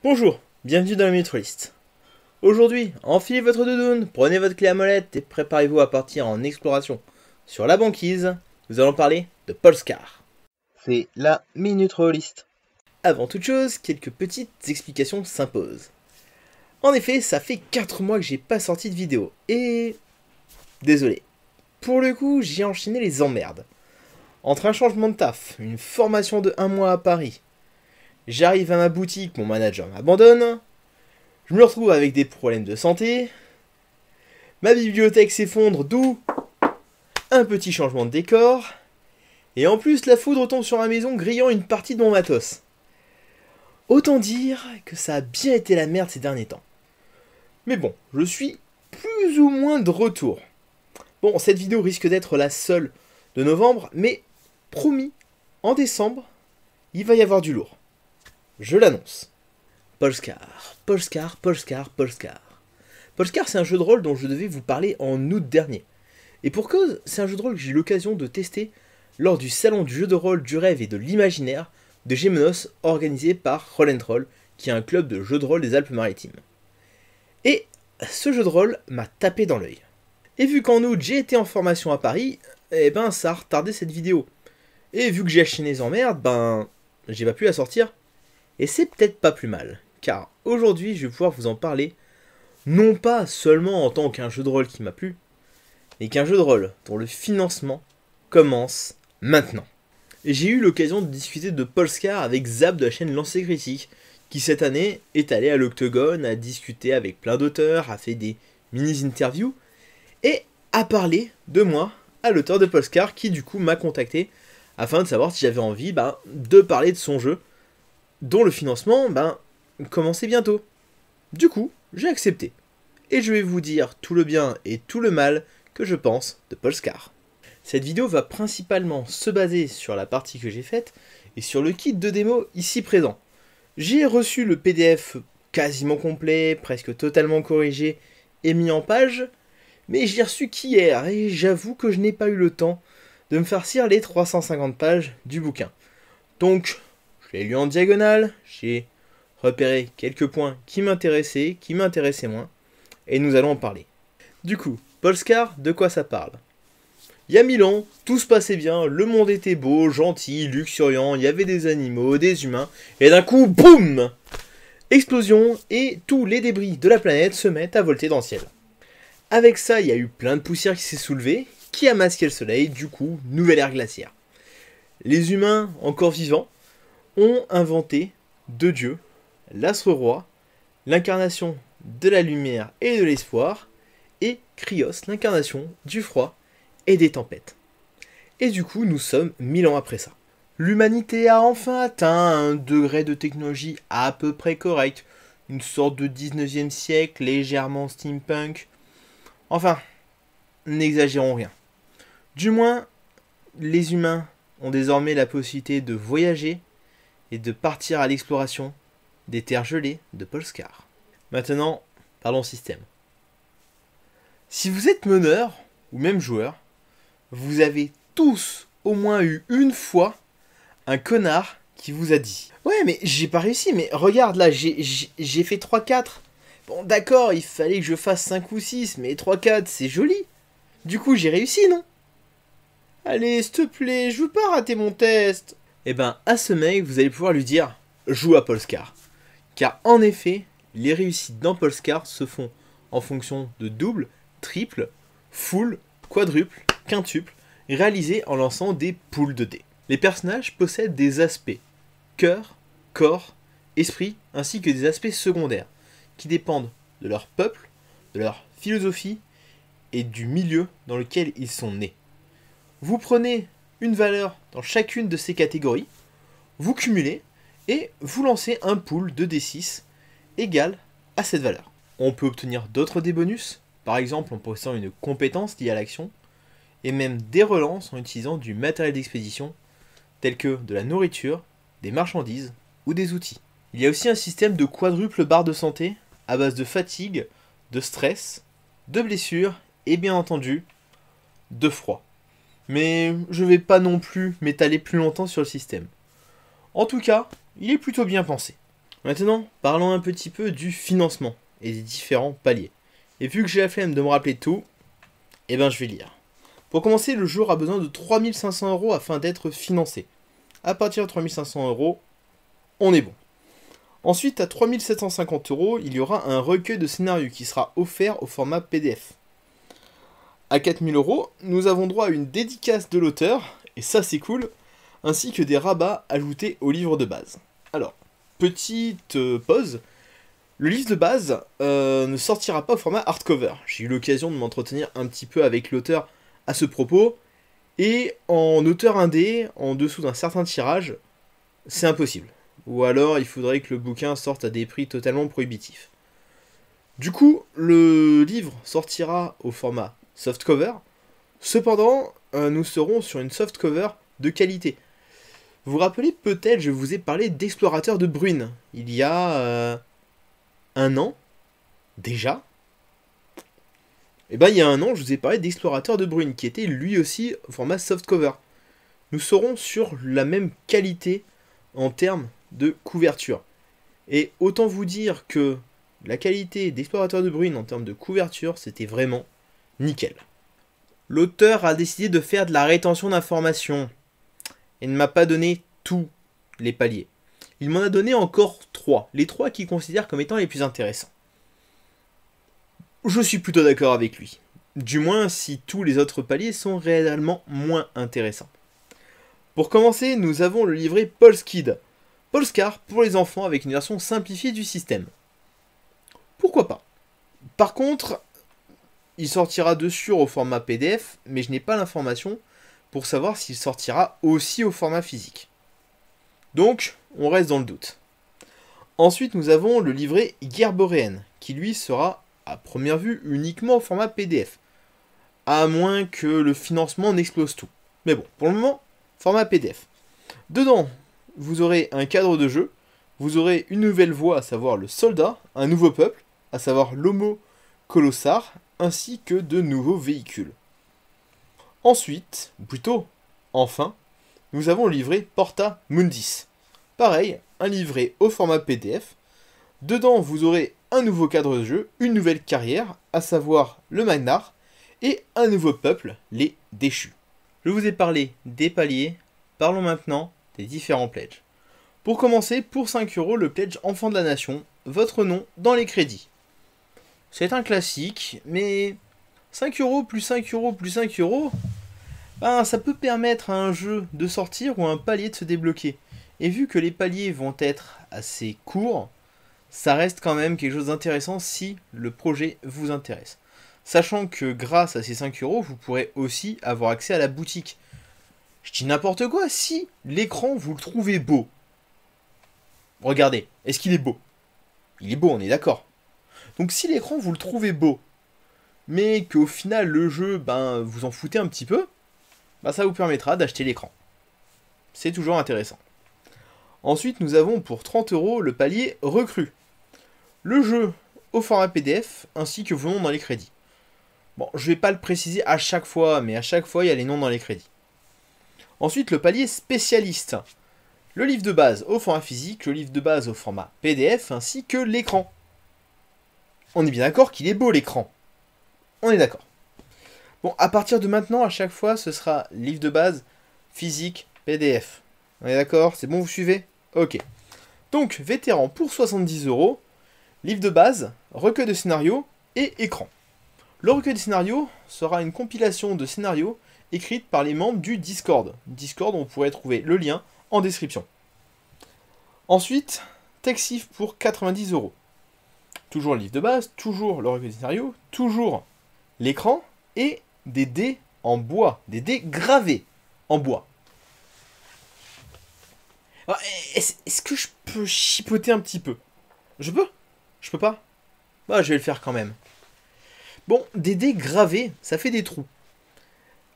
Bonjour, bienvenue dans la Minute List. Aujourd'hui, enfilez votre doudoune, prenez votre clé à molette et préparez-vous à partir en exploration. Sur la banquise, nous allons parler de Polescar. C'est la Minute List. Avant toute chose, quelques petites explications s'imposent. En effet, ça fait 4 mois que j'ai pas sorti de vidéo, et... désolé. Pour le coup, j'ai enchaîné les emmerdes. Entre un changement de taf, une formation de 1 mois à Paris, j'arrive à ma boutique, mon manager m'abandonne, je me retrouve avec des problèmes de santé, ma bibliothèque s'effondre, d'où un petit changement de décor, et en plus la foudre tombe sur ma maison grillant une partie de mon matos. Autant dire que ça a bien été la merde ces derniers temps. Mais bon, je suis plus ou moins de retour. Bon, cette vidéo risque d'être la seule de novembre, mais promis, en décembre, il va y avoir du lourd. Je l'annonce. Polescar. Polescar, c'est un jeu de rôle dont je devais vous parler en août dernier. Et pour cause, c'est un jeu de rôle que j'ai eu l'occasion de tester lors du salon du jeu de rôle du rêve et de l'imaginaire de Gémenos, organisé par Roll & Troll, qui est un club de jeux de rôle des Alpes-Maritimes. Et ce jeu de rôle m'a tapé dans l'œil. Et vu qu'en août j'ai été en formation à Paris, ça a retardé cette vidéo. Et vu que j'ai enchaîné les emmerdes, j'ai pas pu la sortir. Et c'est peut-être pas plus mal, car aujourd'hui je vais pouvoir vous en parler, non pas seulement en tant qu'un jeu de rôle qui m'a plu, mais qu'un jeu de rôle dont le financement commence maintenant. Et j'ai eu l'occasion de discuter de Polescar avec Zap de la chaîne Lancer Critique, qui cette année est allé à l'Octogone, a discuté avec plein d'auteurs, a fait des mini-interviews, et a parlé de moi à l'auteur de Polescar, qui du coup m'a contacté afin de savoir si j'avais envie de parler de son jeu, dont le financement commençait bientôt. Du coup, j'ai accepté. Et je vais vous dire tout le bien et tout le mal que je pense de Polescar. Cette vidéo va principalement se baser sur la partie que j'ai faite et sur le kit de démo ici présent. J'ai reçu le PDF quasiment complet, presque totalement corrigé et mis en page, mais je l'ai reçu qu'hier et j'avoue que je n'ai pas eu le temps de me farcir les 350 pages du bouquin. Donc, je l'ai lu en diagonale, j'ai repéré quelques points qui m'intéressaient moins, et nous allons en parler. Du coup, Polescar, de quoi ça parle? Il y a 1000 ans, tout se passait bien, le monde était beau, gentil, luxuriant, il y avait des animaux, des humains, et d'un coup, boum! Explosion, et tous les débris de la planète se mettent à volter dans le ciel. Avec ça, il y a eu plein de poussière qui s'est soulevée, qui a masqué le soleil, du coup, nouvelle ère glaciaire. Les humains, encore vivants, ont inventé deux dieux, l'astre roi, l'incarnation de la lumière et de l'espoir, et Krios, l'incarnation du froid et des tempêtes. Et du coup, nous sommes 1000 ans après ça. L'humanité a enfin atteint un degré de technologie à peu près correct, une sorte de 19e siècle légèrement steampunk. Enfin, n'exagérons rien. Du moins, les humains ont désormais la possibilité de voyager et de partir à l'exploration des terres gelées de Polescar. Maintenant, parlons système. Si vous êtes meneur, ou même joueur, vous avez tous au moins eu une fois un connard qui vous a dit « Ouais, mais j'ai pas réussi, mais regarde là, j'ai fait 3-4. Bon, d'accord, il fallait que je fasse 5 ou 6, mais 3-4, c'est joli. Du coup, j'ai réussi, non? Allez, s'il te plaît, je veux pas rater mon test. » À ce mec, vous allez pouvoir lui dire « Joue à Polescar ». Car en effet, les réussites dans Polescar se font en fonction de double, triple, full, quadruple, quintuple, réalisées en lançant des poules de dés. Les personnages possèdent des aspects cœur, corps, esprit, ainsi que des aspects secondaires, qui dépendent de leur peuple, de leur philosophie et du milieu dans lequel ils sont nés. Vous prenez une valeur dans chacune de ces catégories, vous cumulez et vous lancez un pool de D6 égal à cette valeur. On peut obtenir d'autres dés bonus, par exemple en possédant une compétence liée à l'action, et même des relances en utilisant du matériel d'expédition, tel que de la nourriture, des marchandises ou des outils. Il y a aussi un système de quadruple barre de santé à base de fatigue, de stress, de blessures et bien entendu de froid. Mais je vais pas non plus m'étaler plus longtemps sur le système. En tout cas, il est plutôt bien pensé. Maintenant, parlons un petit peu du financement et des différents paliers. Et vu que j'ai la flemme de me rappeler de tout, eh ben je vais lire. Pour commencer, le jeu aura besoin de 3500 € afin d'être financé. À partir de 3500 €, on est bon. Ensuite, à 3750 €, il y aura un recueil de scénarios qui sera offert au format PDF. À 4000 €, nous avons droit à une dédicace de l'auteur, et ça c'est cool, ainsi que des rabats ajoutés au livre de base. Alors, petite pause, le livre de base ne sortira pas au format hardcover. J'ai eu l'occasion de m'entretenir un petit peu avec l'auteur à ce propos, et en auteur indé, en dessous d'un certain tirage, c'est impossible. Ou alors il faudrait que le bouquin sorte à des prix totalement prohibitifs. Du coup, le livre sortira au format softcover. Cependant, nous serons sur une softcover de qualité. Vous vous rappelez peut-être, je vous ai parlé d'Explorateur de Bruine. Il y a un an, déjà. Et ben il y a un an, je vous ai parlé d'Explorateur de Bruine, qui était lui aussi au format softcover. Nous serons sur la même qualité en termes de couverture. Et autant vous dire que la qualité d'Explorateur de Bruine en termes de couverture, c'était vraiment nickel. L'auteur a décidé de faire de la rétention d'informations et ne m'a pas donné tous les paliers. Il m'en a donné encore 3, les 3 qu'il considère comme étant les plus intéressants. Je suis plutôt d'accord avec lui, du moins si tous les autres paliers sont réellement moins intéressants. Pour commencer, nous avons le livret Polskid, Polskar pour les enfants avec une version simplifiée du système. Pourquoi pas? Par contre, il sortira dessus au format PDF, mais je n'ai pas l'information pour savoir s'il sortira aussi au format physique. Donc, on reste dans le doute. Ensuite, nous avons le livret Guerre boréenne, qui lui sera, à première vue, uniquement au format PDF. À moins que le financement n'explose tout. Mais bon, pour le moment, format PDF. Dedans, vous aurez un cadre de jeu, vous aurez une nouvelle voie, à savoir le soldat, un nouveau peuple, à savoir l'homo colossar, ainsi que de nouveaux véhicules. Ensuite, ou plutôt, enfin, nous avons le livret Porta Mundis. Pareil, un livret au format PDF. Dedans, vous aurez un nouveau cadre de jeu, une nouvelle carrière, à savoir le Magnar, et un nouveau peuple, les Déchus. Je vous ai parlé des paliers, parlons maintenant des différents pledges. Pour commencer, pour 5 € le pledge Enfant de la Nation, votre nom dans les crédits. C'est un classique, mais 5 € plus 5 € plus 5 €, ben, ça peut permettre à un jeu de sortir ou à un palier de se débloquer. Et vu que les paliers vont être assez courts, ça reste quand même quelque chose d'intéressant si le projet vous intéresse. Sachant que grâce à ces 5 €, vous pourrez aussi avoir accès à la boutique. Je dis n'importe quoi, si l'écran vous le trouvez beau. Regardez, est-ce qu'il est beau? Il est beau, on est d'accord. Donc si l'écran vous le trouvez beau, mais qu'au final le jeu, ben, vous en foutez un petit peu, ben, ça vous permettra d'acheter l'écran. C'est toujours intéressant. Ensuite, nous avons pour 30 € le palier recru. Le jeu au format PDF, ainsi que vos noms dans les crédits. Bon, je ne vais pas le préciser à chaque fois, mais à chaque fois, il y a les noms dans les crédits. Ensuite, le palier spécialiste. Le livre de base au format physique, le livre de base au format PDF, ainsi que l'écran. On est bien d'accord qu'il est beau l'écran. On est d'accord. Bon, à partir de maintenant, à chaque fois, ce sera livre de base, physique, PDF. On est d'accord? C'est bon, vous suivez? Ok. Donc, vétéran pour 70 €, livre de base, recueil de scénarios et écran. Le recueil de scénarios sera une compilation de scénarios écrite par les membres du Discord. Discord, on pourrait trouver le lien en description. Ensuite, Texif pour 90 €. Toujours le livre de base, toujours le recueil de scénarios, toujours l'écran et des dés en bois, des dés gravés en bois. Est-ce que je peux chipoter un petit peu? Je peux? Je peux pas? Bah, je vais le faire quand même. Bon, des dés gravés, ça fait des trous.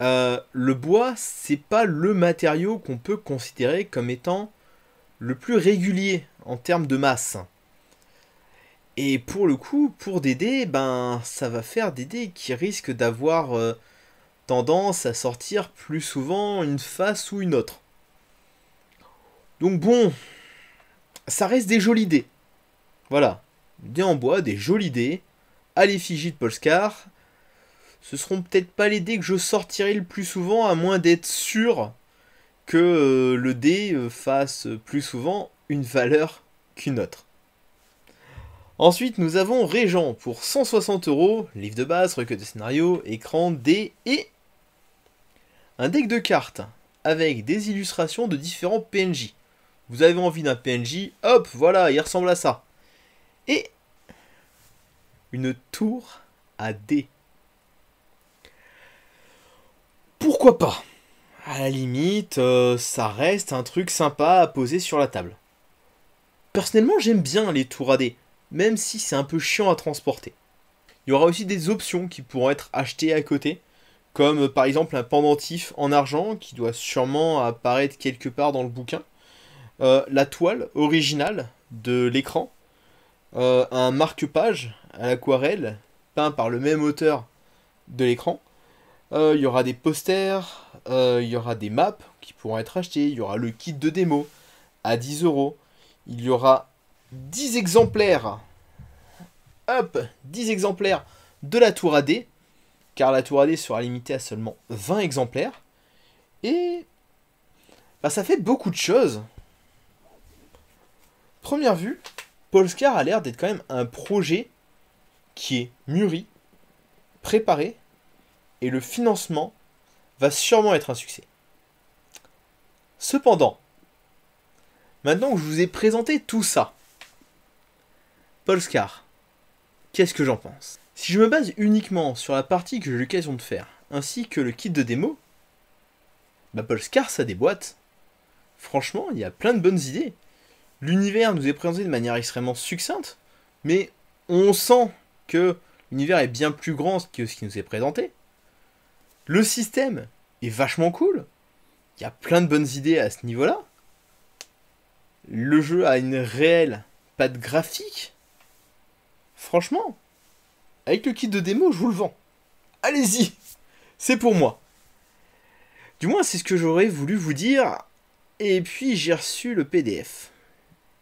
Le bois, c'est pas le matériau qu'on peut considérer comme étant le plus régulier en termes de masse. Et pour le coup, pour des dés, ben, ça va faire des dés qui risquent d'avoir tendance à sortir plus souvent une face ou une autre. Donc bon, ça reste des jolis dés. Voilà, des en bois, des jolis dés, à l'effigie de Polescar. Ce seront peut-être pas les dés que je sortirai le plus souvent, à moins d'être sûr que le dé fasse plus souvent une valeur qu'une autre. Ensuite, nous avons Régent pour 160 €, livre de base, recueil de scénario, écran, dés et un deck de cartes avec des illustrations de différents PNJ. Vous avez envie d'un PNJ, hop, voilà, il ressemble à ça. Et une tour à dés. Pourquoi pas? À la limite, ça reste un truc sympa à poser sur la table. Personnellement, j'aime bien les tours à dés, même si c'est un peu chiant à transporter. Il y aura aussi des options qui pourront être achetées à côté, comme par exemple un pendentif en argent qui doit sûrement apparaître quelque part dans le bouquin, la toile originale de l'écran, un marque-page à l'aquarelle peint par le même auteur de l'écran. Il y aura des posters, il y aura des maps qui pourront être achetées, il y aura le kit de démo à 10 €. Il y aura 10 exemplaires, hop, 10 exemplaires de la tour AD, car la tour AD sera limitée à seulement 20 exemplaires. Et bah, ça fait beaucoup de choses. Première vue, Polescar a l'air d'être quand même un projet qui est mûri, préparé, et le financement va sûrement être un succès. Cependant, maintenant que je vous ai présenté tout ça, Polescar, qu'est-ce que j'en pense? Si je me base uniquement sur la partie que j'ai eu l'occasion de faire, ainsi que le kit de démo, bah Polescar ça déboîte. Franchement, il y a plein de bonnes idées. L'univers nous est présenté de manière extrêmement succincte, mais on sent que l'univers est bien plus grand que ce qui nous est présenté. Le système est vachement cool. Il y a plein de bonnes idées à ce niveau-là. Le jeu a une réelle patte graphique. Franchement, avec le kit de démo, je vous le vends. Allez-y, c'est pour moi. Du moins, c'est ce que j'aurais voulu vous dire. Et puis, j'ai reçu le PDF.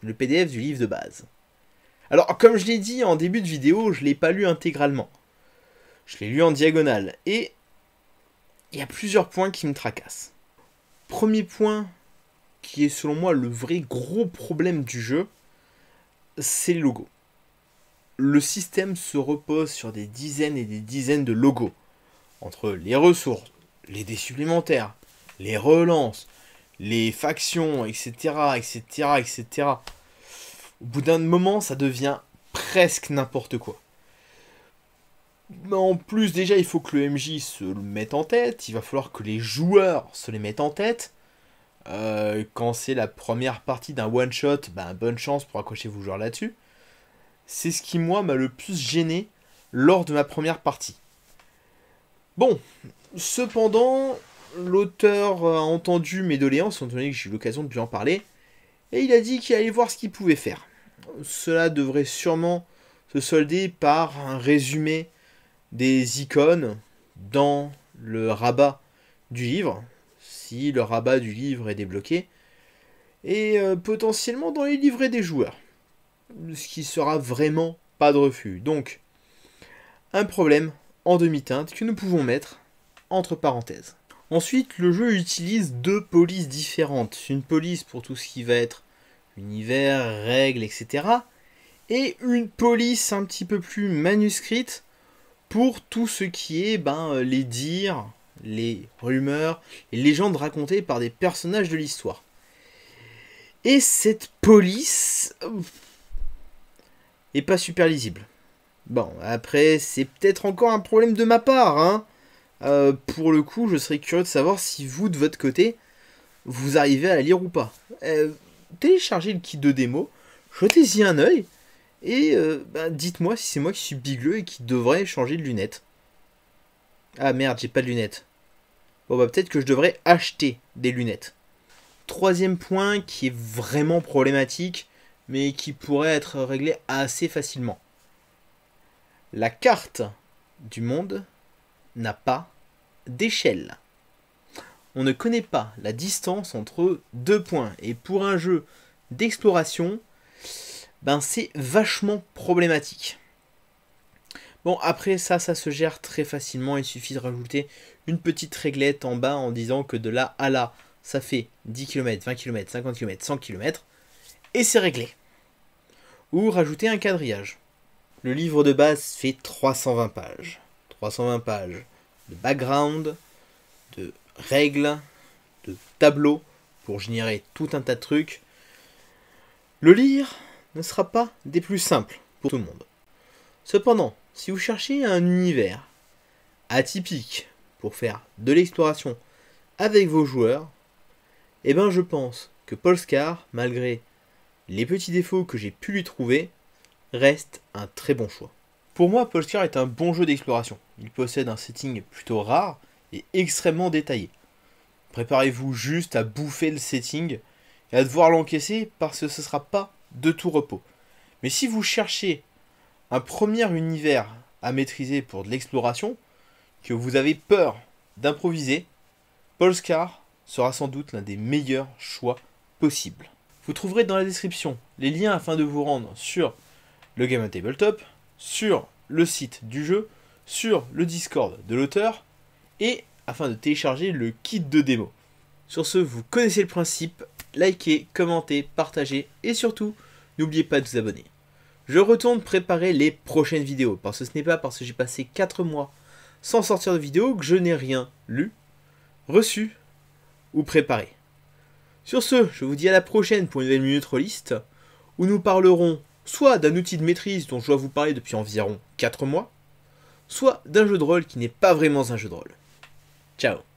Le PDF du livre de base. Alors, comme je l'ai dit en début de vidéo, je ne l'ai pas lu intégralement. Je l'ai lu en diagonale. Et il y a plusieurs points qui me tracassent. Premier point, qui est selon moi le vrai gros problème du jeu, c'est les logos. Le système se repose sur des dizaines et des dizaines de logos. Entre les ressources, les dés supplémentaires, les relances, les factions, etc., etc., etc. Au bout d'un moment, ça devient presque n'importe quoi. En plus, déjà, il faut que le MJ se le mette en tête. Il va falloir que les joueurs se les mettent en tête. Quand c'est la première partie d'un one-shot, ben, bonne chance pour accrocher vos joueurs là-dessus. C'est ce qui, moi, m'a le plus gêné lors de ma première partie. Bon, cependant, l'auteur a entendu mes doléances, étant donné que j'ai eu l'occasion de lui en parler, et il a dit qu'il allait voir ce qu'il pouvait faire. Cela devrait sûrement se solder par un résumé des icônes dans le rabat du livre, si le rabat du livre est débloqué, et potentiellement dans les livrets des joueurs, ce qui sera vraiment pas de refus. Donc, un problème en demi-teinte que nous pouvons mettre entre parenthèses. Ensuite, le jeu utilise deux polices différentes. Une police pour tout ce qui va être univers, règles, etc. Et une police un petit peu plus manuscrite pour tout ce qui est les dires, les rumeurs, les légendes racontées par des personnages de l'histoire. Et cette police est pas super lisible. Bon, après, c'est peut-être encore un problème de ma part, hein. Pour le coup, je serais curieux de savoir si vous, de votre côté, vous arrivez à la lire ou pas. Téléchargez le kit de démo, jetez-y un œil, et dites-moi si c'est moi qui suis bigleux et qui devrais changer de lunettes. Ah merde, j'ai pas de lunettes. Bon peut-être que je devrais acheter des lunettes. Troisième point qui est vraiment problématique, mais qui pourrait être réglé assez facilement. La carte du monde n'a pas d'échelle. On ne connaît pas la distance entre deux points. Et pour un jeu d'exploration, ben c'est vachement problématique. Bon, après ça se gère très facilement, il suffit de rajouter une petite réglette en bas en disant que de là à là, ça fait 10 km, 20 km, 50 km, 100 km, et c'est réglé. Ou rajouter un quadrillage. Le livre de base fait 320 pages. 320 pages de background, de règles, de tableaux pour générer tout un tas de trucs. Le lire ne sera pas des plus simples pour tout le monde. Cependant, si vous cherchez un univers atypique pour faire de l'exploration avec vos joueurs, eh ben je pense que Polescar, malgré les petits défauts que j'ai pu lui trouver, reste un très bon choix. Pour moi, Polescar est un bon jeu d'exploration. Il possède un setting plutôt rare et extrêmement détaillé. Préparez-vous juste à bouffer le setting et à devoir l'encaisser parce que ce ne sera pas de tout repos. Mais si vous cherchez un premier univers à maîtriser pour de l'exploration, que vous avez peur d'improviser, Polescar sera sans doute l'un des meilleurs choix possibles. Vous trouverez dans la description les liens afin de vous rendre sur le Game on Tabletop, sur le site du jeu, sur le Discord de l'auteur et afin de télécharger le kit de démo. Sur ce, vous connaissez le principe, likez, commentez, partagez et surtout, n'oubliez pas de vous abonner. Je retourne préparer les prochaines vidéos parce que ce n'est pas parce que j'ai passé 4 mois sans sortir de vidéo que je n'ai rien lu, reçu ou préparé. Sur ce, je vous dis à la prochaine pour une nouvelle Minute Rolliste où nous parlerons soit d'un outil de maîtrise dont je dois vous parler depuis environ 4 mois, soit d'un jeu de rôle qui n'est pas vraiment un jeu de rôle. Ciao.